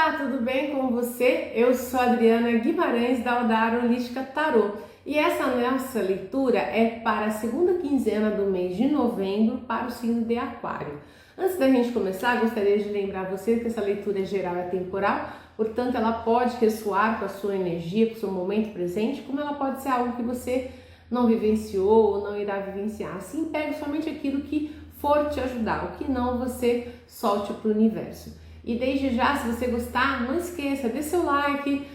Olá, tudo bem com você? Eu sou a Adriana Guimarães da Odara Holística Tarô e essa nossa leitura é para a segunda quinzena do mês de novembro para o signo de Aquário. Antes da gente começar, gostaria de lembrar você que essa leitura é geral e temporal, portanto ela pode ressoar com a sua energia, com o seu momento presente, como ela pode ser algo que você não vivenciou ou não irá vivenciar. Assim, pegue somente aquilo que for te ajudar, o que não você solte para o universo. E desde já, se você gostar, não esqueça, dê seu like,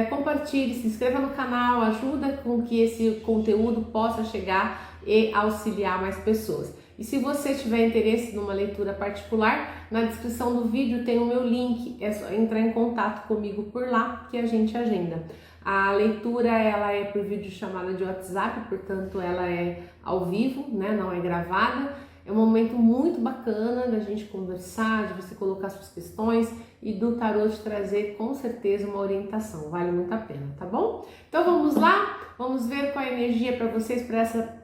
compartilhe, se inscreva no canal, ajuda com que esse conteúdo possa chegar e auxiliar mais pessoas. E se você tiver interesse numa leitura particular, na descrição do vídeo tem o meu link, é só entrar em contato comigo por lá que a gente agenda. A leitura ela é por vídeo chamada de WhatsApp, portanto ela é ao vivo, né, não é gravada. É um momento muito bacana da gente conversar, de você colocar suas questões e do tarô te trazer com certeza uma orientação, vale muito a pena, tá bom? Então vamos lá, vamos ver qual é a energia para vocês para essa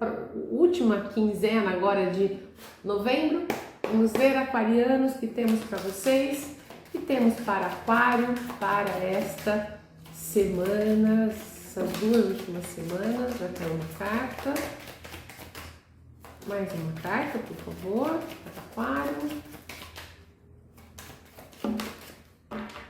última quinzena agora de novembro. Vamos ver, aquarianos, que temos para vocês, que temos para Aquário, para esta semana, essas duas últimas semanas. Já caiu uma carta. Mais uma carta, por favor, para Aquário.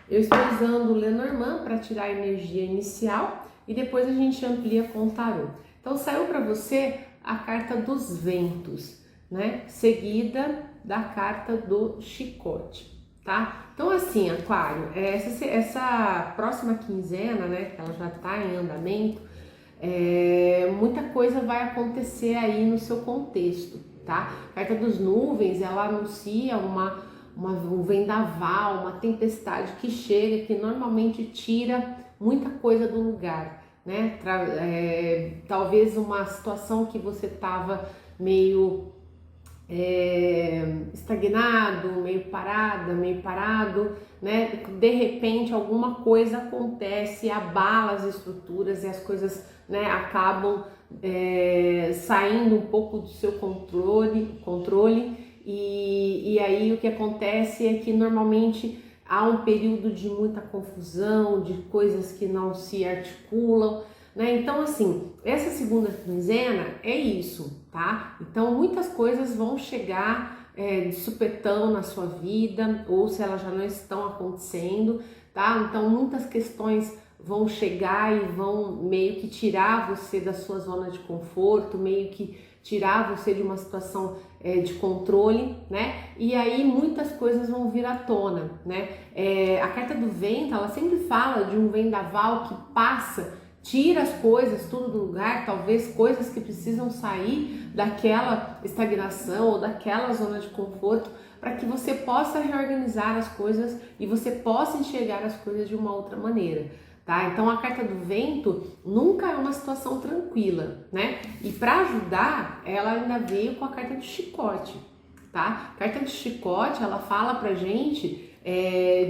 Eu estou usando o Lenormand para tirar a energia inicial e depois a gente amplia com o tarô. Então saiu para você a carta dos ventos, né? Seguida da carta do chicote, tá? Então assim, Aquário, essa próxima quinzena, né, que ela já está em andamento, muita coisa vai acontecer aí no seu contexto, tá? A carta dos nuvens, ela anuncia um vendaval, uma tempestade que chega, que normalmente tira muita coisa do lugar, né? Talvez uma situação que você estava meio estagnado, meio parado, né? De repente alguma coisa acontece, abala as estruturas e as coisas, né, acabam saindo um pouco do seu controle e aí o que acontece é que normalmente há um período de muita confusão, de coisas que não se articulam, né? Então assim, essa segunda quinzena é isso, tá? Então muitas coisas vão chegar de supetão na sua vida, ou se elas já não estão acontecendo, tá? Então muitas questões vão chegar e vão meio que tirar você da sua zona de conforto, meio que tirar você de uma situação de controle, né? E aí muitas coisas vão vir à tona, né? A carta do vento, ela sempre fala de um vendaval que passa, tira as coisas tudo do lugar, talvez coisas que precisam sair daquela estagnação ou daquela zona de conforto, para que você possa reorganizar as coisas e você possa enxergar as coisas de uma outra maneira. Tá? Então a carta do vento nunca é uma situação tranquila, né? E para ajudar, ela ainda veio com a carta do chicote, tá? A carta do chicote, ela fala pra gente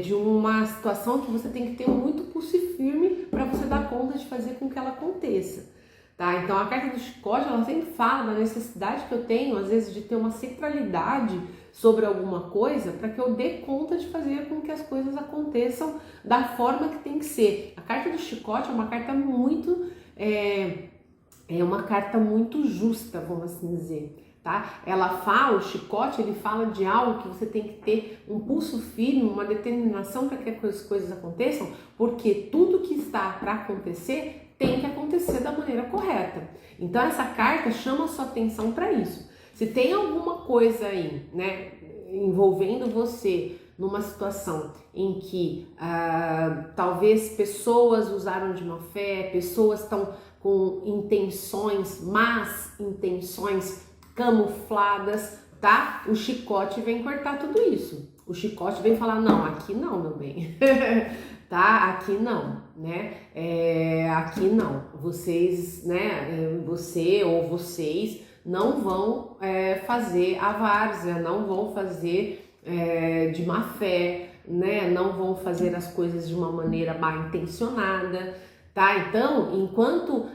de uma situação que você tem que ter muito pulso firme para você dar conta de fazer com que ela aconteça, tá? Então a carta do chicote, ela sempre fala da necessidade que eu tenho, às vezes, de ter uma centralidade sobre alguma coisa para que eu dê conta de fazer com que as coisas aconteçam da forma que tem que ser. A carta do chicote é uma carta muito uma carta muito justa, vamos assim dizer, tá? Ela fala, o chicote, ele fala de algo que você tem que ter um pulso firme, uma determinação para que as coisas aconteçam, porque tudo que está para acontecer tem que acontecer da maneira correta. Então essa carta chama a sua atenção para isso. Se tem alguma coisa aí, né, envolvendo você numa situação em que talvez pessoas usaram de má fé, pessoas estão com intenções, más intenções camufladas, tá? O chicote vem cortar tudo isso. O chicote vem falar, não, aqui não, meu bem. Tá? Aqui não, né? Aqui não. Vocês, né? Você ou vocês não vão fazer a várzea, não vão fazer de má fé, né? Não vão fazer as coisas de uma maneira mal intencionada, tá? Então, enquanto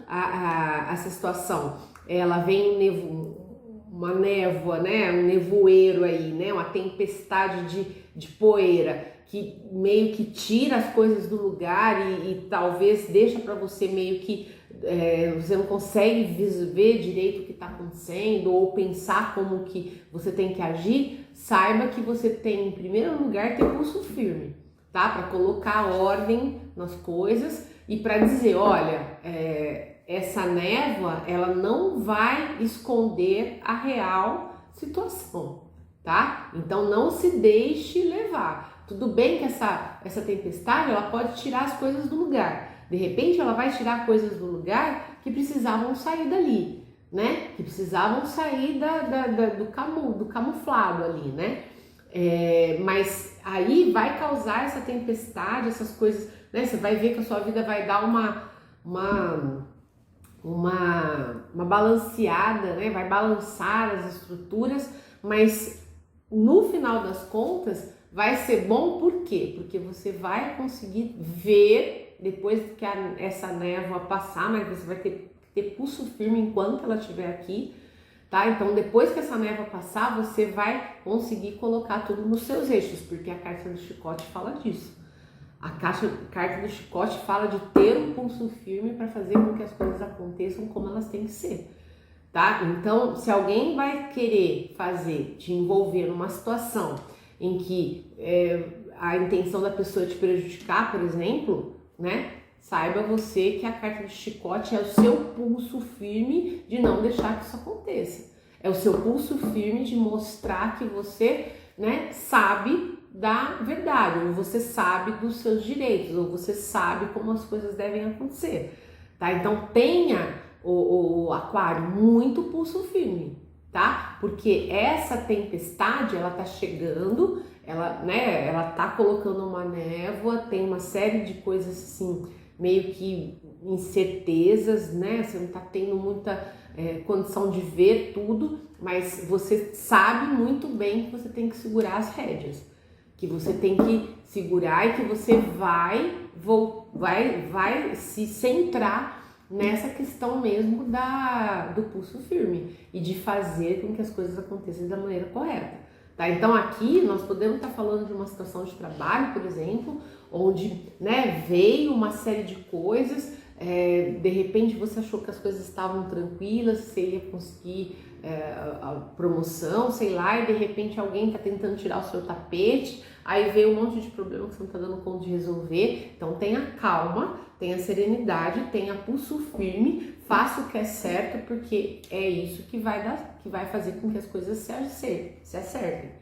essa situação ela vem uma névoa, né? Um nevoeiro aí, né? Uma tempestade de poeira que meio que tira as coisas do lugar e talvez deixa para você meio que você não consegue ver direito o que está acontecendo ou pensar como que você tem que agir, saiba que você tem, em primeiro lugar, ter pulso firme, tá? Para colocar ordem nas coisas e para dizer, olha, essa névoa, ela não vai esconder a real situação, tá? Então não se deixe levar. Tudo bem que essa tempestade, ela pode tirar as coisas do lugar. De repente ela vai tirar coisas do lugar que precisavam sair dali, né? Que precisavam sair do camuflado ali, né? Mas aí vai causar essa tempestade, essas coisas, né? Você vai ver que a sua vida vai dar uma balanceada, né? Vai balançar as estruturas, mas no final das contas vai ser bom, por quê? Porque você vai conseguir ver depois que essa névoa passar, mas você vai ter pulso firme enquanto ela estiver aqui, tá? Então depois que essa névoa passar, você vai conseguir colocar tudo nos seus eixos, porque a carta do chicote fala disso. A carta do chicote fala de ter um pulso firme para fazer com que as coisas aconteçam como elas têm que ser, tá? Então, se alguém vai querer te envolver numa situação em que a intenção da pessoa é te prejudicar, por exemplo, né? Saiba você que a carta do chicote é o seu pulso firme de não deixar que isso aconteça. É o seu pulso firme de mostrar que você, né, sabe da verdade, ou você sabe dos seus direitos, ou você sabe como as coisas devem acontecer, tá? Então tenha, o Aquário, muito pulso firme, tá? Porque essa tempestade, ela tá chegando, ela tá colocando uma névoa, tem uma série de coisas assim, meio que incertezas, né? Você não tá tendo muita condição de ver tudo, mas você sabe muito bem que você tem que segurar as rédeas, que você tem que segurar e que você vai se centrar nessa questão mesmo do pulso firme e de fazer com que as coisas aconteçam da maneira correta, tá? Então aqui nós podemos estar falando de uma situação de trabalho, por exemplo, onde, né, veio uma série de coisas, de repente você achou que as coisas estavam tranquilas, você ia conseguir a promoção, sei lá, e de repente alguém está tentando tirar o seu tapete, aí veio um monte de problema que você não está dando conta de resolver. Então tenha calma, tenha serenidade, tenha pulso firme, faça o que é certo, porque é isso que vai fazer com que as coisas se acertem,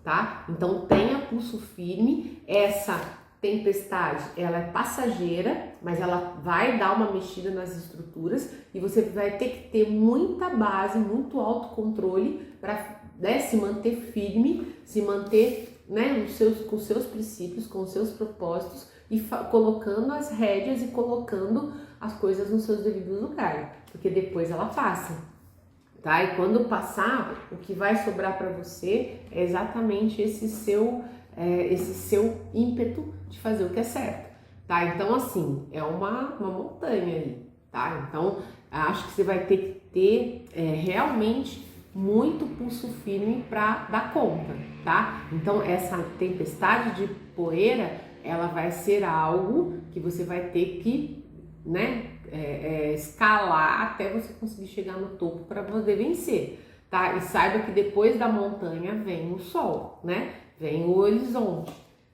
tá? Então tenha pulso firme. Essa tempestade, ela é passageira, mas ela vai dar uma mexida nas estruturas e você vai ter que ter muita base, muito autocontrole para, né, se manter firme, se manter, né, com os seus princípios, com os seus propósitos e colocando as rédeas e colocando as coisas nos seus devidos lugares, porque depois ela passa, tá? E quando passar, o que vai sobrar para você é exatamente esse seu ímpeto de fazer o que é certo, tá? Então, assim, é uma montanha aí, tá? Então, acho que você vai ter que ter realmente muito pulso firme para dar conta, tá? Então, essa tempestade de poeira, ela vai ser algo que você vai ter que, né, escalar até você conseguir chegar no topo para poder vencer, tá? E saiba que depois da montanha vem o sol, né? Vem o horizonte,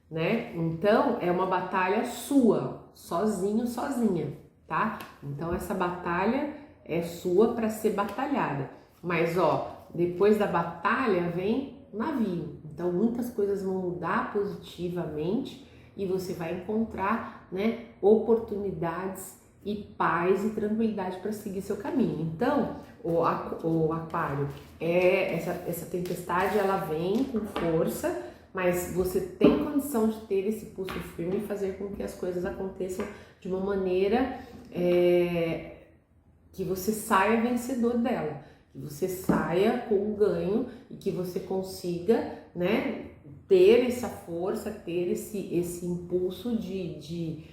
né? Então é uma batalha sua, sozinho, sozinha, tá? Então essa batalha é sua para ser batalhada. Mas ó, depois da batalha vem o navio. Então muitas coisas vão mudar positivamente e você vai encontrar, né, oportunidades e paz e tranquilidade para seguir seu caminho. Então, o Aquário, essa tempestade, ela vem com força, mas você tem condição de ter esse pulso firme e fazer com que as coisas aconteçam de uma maneira que você saia vencedor dela, que você saia com um ganho e que você consiga, né, ter essa força, ter esse impulso de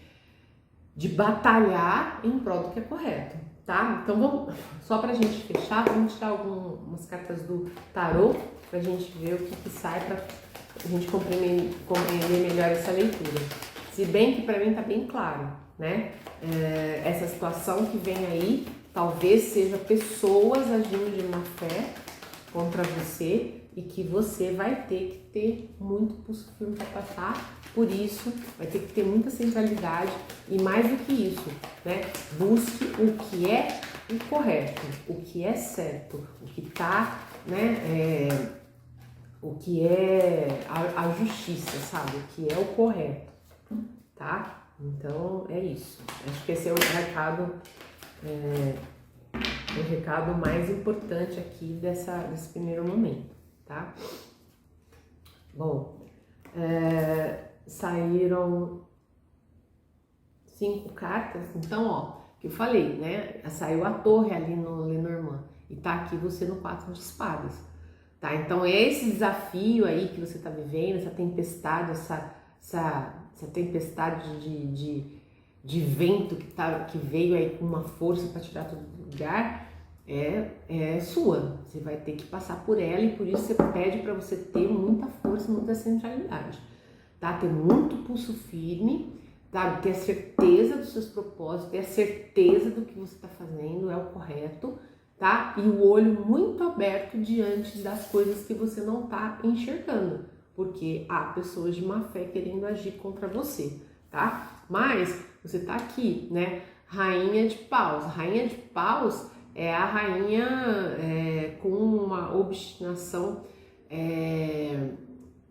batalhar em prol do que é correto, tá? Então vamos, só pra gente fechar, vamos tirar algumas cartas do tarô pra gente ver o que sai pra a gente compreender melhor essa leitura. Se bem que pra mim tá bem claro, né? Essa situação que vem aí, talvez seja pessoas agindo de má fé contra você e que você vai ter que ter muito pulso firme para passar por isso, vai ter que ter muita centralidade e mais do que isso, né? Busque o que é o correto, o que é certo, o que tá, né? O que é a justiça, sabe? O que é o correto, tá? Então é isso. Acho que esse é o recado mais importante aqui desse primeiro momento, tá? Bom, saíram 5 cartas, então, ó, que eu falei, né? Saiu a torre ali no Lenormand e tá aqui você no 4 de espadas, tá? Então, esse desafio aí que você tá vivendo, essa tempestade, essa tempestade de vento que veio aí com uma força para tirar tudo do lugar, é sua. Você vai ter que passar por ela e por isso você pede para você ter muita força, muita centralidade, tá? Ter muito pulso firme, tá? Ter a certeza dos seus propósitos, ter a certeza do que você está fazendo é o correto, tá? E o olho muito aberto diante das coisas que você não está enxergando, porque há pessoas de má fé querendo agir contra você, tá? Mas você tá aqui, né? Rainha de Paus. Rainha de Paus é a rainha com uma obstinação,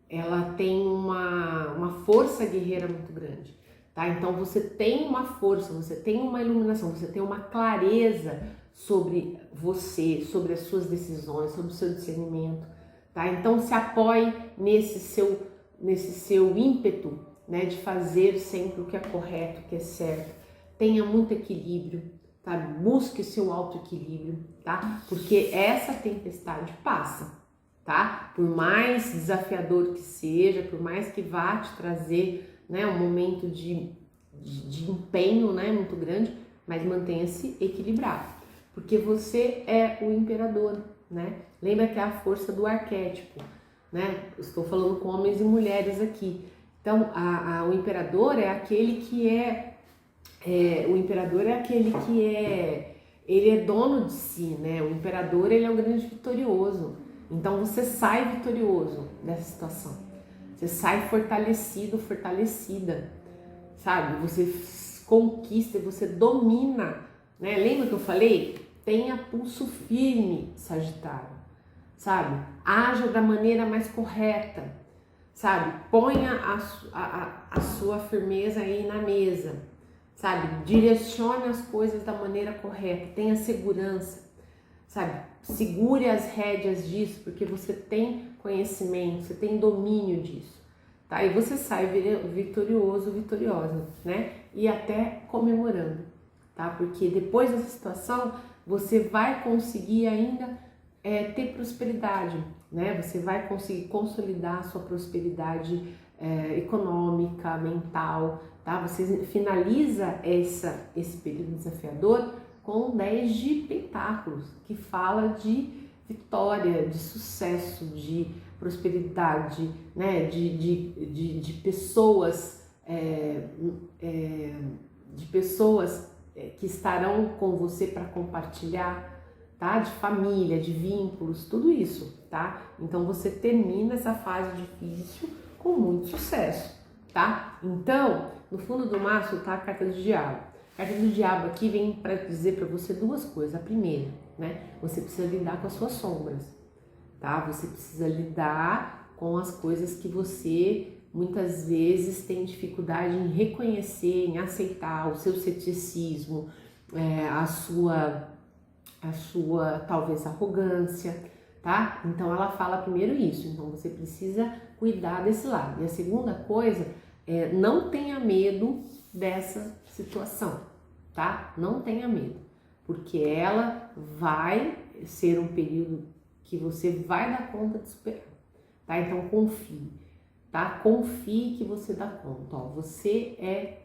ela tem uma força guerreira muito grande, tá? Então você tem uma força, você tem uma iluminação, você tem uma clareza sobre você, sobre as suas decisões, sobre o seu discernimento, tá? Então se apoie nesse seu ímpeto, né, de fazer sempre o que é correto, o que é certo. Tenha muito equilíbrio, tá? Busque o seu autoequilíbrio, tá? Porque essa tempestade passa, tá? Por mais desafiador que seja, por mais que vá te trazer, né, um momento de empenho, né, muito grande, mas mantenha-se equilibrado, porque você é o imperador, né? Lembra que é a força do arquétipo, né? Estou falando com homens e mulheres aqui. Então, o imperador é aquele que ele é dono de si, né? O imperador, ele é um grande vitorioso. Então, você sai vitorioso dessa situação. Você sai fortalecido, fortalecida, sabe? Você conquista, você domina, né? Lembra que eu falei? Tenha pulso firme, Sagitário, sabe? Haja da maneira mais correta, sabe? Ponha a sua firmeza aí na mesa, sabe? Direcione as coisas da maneira correta, tenha segurança, sabe? Segure as rédeas disso, porque você tem conhecimento, você tem domínio disso, tá? E você sai vitorioso, vitoriosa, né? E até comemorando, tá? Porque depois dessa situação, você vai conseguir ainda ter prosperidade, né? Você vai conseguir consolidar a sua prosperidade econômica, mental, tá? Você finaliza esse período desafiador com 10 de pentáculos, que fala de vitória, de sucesso, de prosperidade, né? De pessoas, que estarão com você para compartilhar, tá? De família, de vínculos, tudo isso, tá? Então você termina essa fase difícil com muito sucesso, tá? Então, no fundo do maço tá a carta do diabo. A carta do diabo aqui vem para dizer para você duas coisas. A primeira, né? Você precisa lidar com as suas sombras, tá? Você precisa lidar com as coisas que você muitas vezes tem dificuldade em reconhecer, em aceitar, o seu ceticismo, a sua talvez arrogância, tá? Então ela fala primeiro isso, então você precisa cuidar desse lado. E a segunda coisa é não tenha medo dessa situação, tá? Não tenha medo, porque ela vai ser um período que você vai dar conta de superar, tá? Então confie, tá? Confie que você dá conta, ó, você é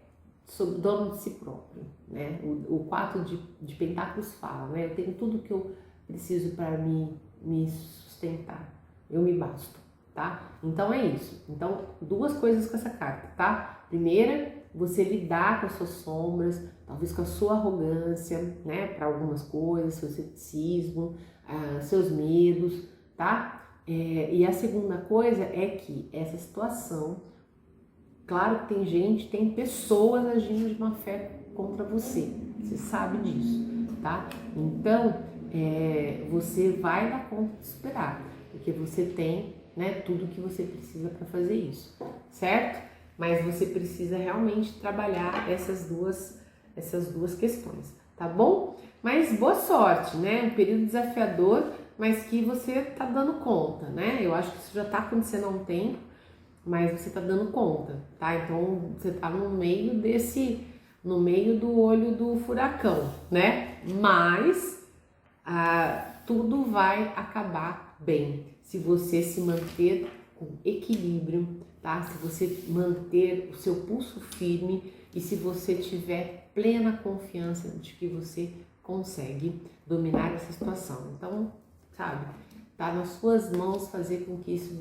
dono de si próprio, né? O 4 de pentáculos fala, né? Eu tenho tudo que eu preciso para me sustentar, eu me basto, tá? Então é isso. Então, duas coisas com essa carta, tá? Primeira, você lidar com as suas sombras, talvez com a sua arrogância, né, para algumas coisas, seu ceticismo, seus medos, tá? E a segunda coisa é que essa situação, claro que tem gente, tem pessoas agindo de má fé contra você, você sabe disso, tá? Então, você vai dar conta de superar, porque você tem, né, tudo que você precisa para fazer isso, certo? Mas você precisa realmente trabalhar essas duas questões, tá bom? Mas boa sorte, né? Um período desafiador, mas que você tá dando conta, né? Eu acho que isso já tá acontecendo há um tempo, mas você tá dando conta, tá? Então você tá no meio do olho do furacão, né? Mas tudo vai acabar bem se você se manter com equilíbrio, tá? Se você manter o seu pulso firme e se você tiver plena confiança de que você consegue dominar essa situação. Então, sabe, tá nas suas mãos fazer com que isso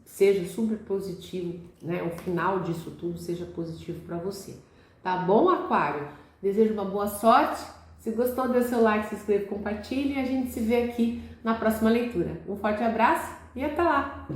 seja super positivo, né? O final disso tudo seja positivo para você. Tá bom, Aquário? Desejo uma boa sorte. Se gostou, dê seu like, se inscreva, compartilhe e a gente se vê aqui na próxima leitura. Um forte abraço e até lá!